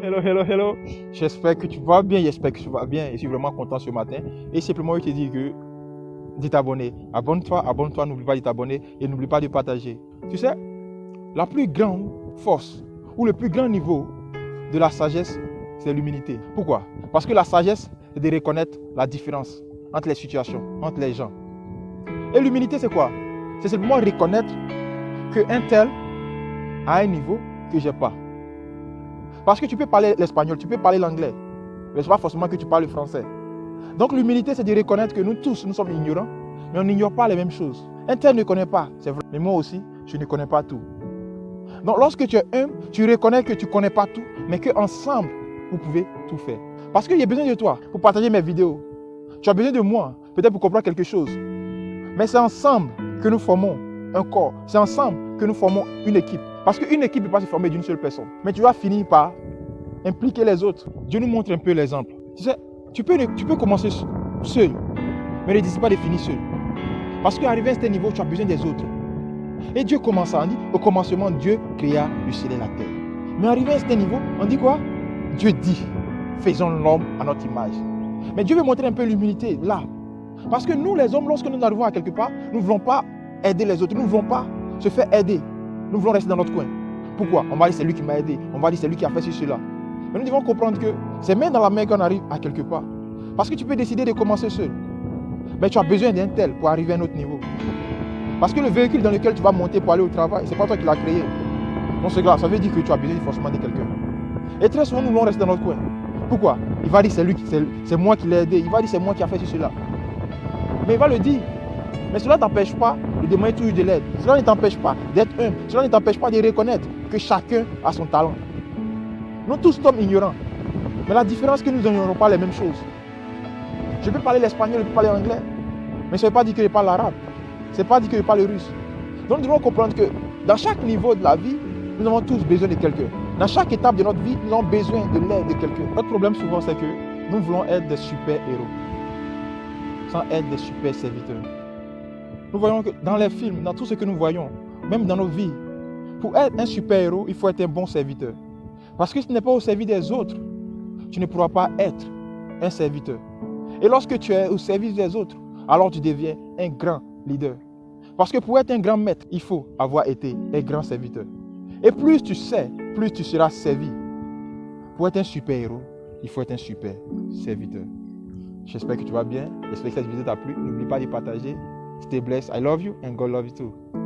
Hello, hello, hello. J'espère que tu vas bien, j'espère que tu vas bien. Je suis vraiment content ce matin. Et simplement, je te dis que de t'abonner. Abonne-toi, n'oublie pas de t'abonner et n'oublie pas de partager. Tu sais, la plus grande force ou le plus grand niveau de la sagesse, c'est l'humilité. Pourquoi? Parce que la sagesse, c'est de reconnaître la différence entre les situations, entre les gens. Et l'humilité, c'est quoi? C'est simplement reconnaître qu'un tel a un niveau que je n'ai pas. Parce que tu peux parler l'espagnol, tu peux parler l'anglais, mais ce n'est pas forcément que tu parles le français. Donc l'humilité, c'est de reconnaître que nous tous, nous sommes ignorants, mais on n'ignore pas les mêmes choses. Un tel ne connaît pas, c'est vrai, mais moi aussi, je ne connais pas tout. Donc lorsque tu es humble, tu reconnais que tu ne connais pas tout, mais qu'ensemble, vous pouvez tout faire. Parce que j'ai besoin de toi pour partager mes vidéos. Tu as besoin de moi, peut-être pour comprendre quelque chose. Mais c'est ensemble que nous formons un corps. C'est ensemble que nous formons une équipe. Parce qu'une équipe ne peut pas se former d'une seule personne. Mais tu vas finir par impliquer les autres. Dieu nous montre un peu l'exemple. Tu sais, tu peux commencer seul, mais ne décide pas de finir seul. Parce qu'arrivé à ce niveau, tu as besoin des autres. Et Dieu commence à, on dit, au commencement, Dieu créa le ciel et la terre. Mais arrivé à ce niveau, on dit quoi? Dieu dit, faisons l'homme à notre image. Mais Dieu veut montrer un peu l'humilité là. Parce que nous, les hommes, lorsque nous arrivons à quelque part, nous ne voulons pas aider les autres. Nous ne voulons pas se faire aider. Nous voulons rester dans notre coin. Pourquoi? On va dire c'est lui qui m'a aidé. On va dire c'est lui qui a fait ceci, cela. Mais nous devons comprendre que c'est main dans la main qu'on arrive à quelque part. Parce que tu peux décider de commencer seul. Mais tu as besoin d'un tel pour arriver à un autre niveau. Parce que le véhicule dans lequel tu vas monter pour aller au travail, ce n'est pas toi qui l'as créé. Non, c'est grave. Ça veut dire que tu as besoin forcément de quelqu'un. Et très souvent, nous voulons rester dans notre coin. Pourquoi? Il va dire c'est moi qui l'ai aidé. Il va dire c'est moi qui a fait ceci, cela. Mais il va le dire. Mais cela ne t'empêche pas de demander toujours de l'aide. Cela ne t'empêche pas d'être humble. Cela ne t'empêche pas de reconnaître que chacun a son talent. Nous tous sommes ignorants. Mais la différence c'est que nous n'ignorons pas les mêmes choses. Je peux parler l'espagnol, je peux parler l'anglais. Mais ça ne veut pas dire que je parle l'arabe. Ça ne veut pas dire que je parle le russe. Donc nous devons comprendre que dans chaque niveau de la vie, nous avons tous besoin de quelqu'un. Dans chaque étape de notre vie, nous avons besoin de l'aide de quelqu'un. Notre problème souvent, c'est que nous voulons être des super-héros sans être des super serviteurs. Nous voyons que dans les films, dans tout ce que nous voyons, même dans nos vies, pour être un super-héros, il faut être un bon serviteur. Parce que ce n'est pas au service des autres, tu ne pourras pas être un serviteur. Et lorsque tu es au service des autres, alors tu deviens un grand leader. Parce que pour être un grand maître, il faut avoir été un grand serviteur. Et plus tu sais, plus tu seras servi. Pour être un super-héros, il faut être un super serviteur. J'espère que tu vas bien. J'espère que cette vidéo t'a plu. N'oublie pas de partager. Stay blessed. I love you and God love you too.